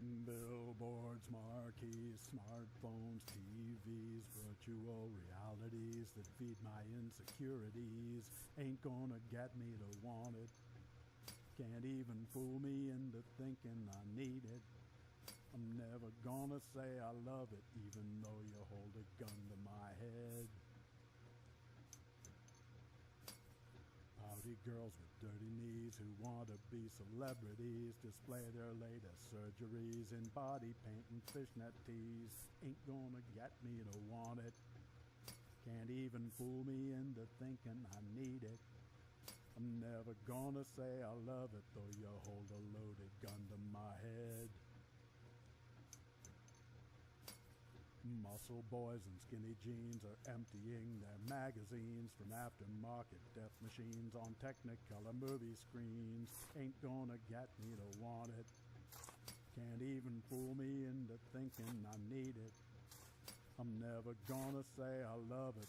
Billboards, marquees, smartphones, TVs, virtual realities that feed my insecurities ain't gonna get me to want it. Can't even fool me into thinking I need it. I'm never gonna say I love it, even though you hold a gun to my head. Pouty girls with dirty knees who want to be celebrities display their latest surgeries in body paint and fishnet tees. Ain't gonna get me to want it. Can't even fool me into thinking I need it. I'm never gonna say I love it, though you hold a loaded gun to my head. Muscle boys in skinny jeans are emptying their magazines from aftermarket death machines on Technicolor movie screens. Ain't gonna get me to want it. Can't even fool me into thinking I need it. I'm never gonna say I love it,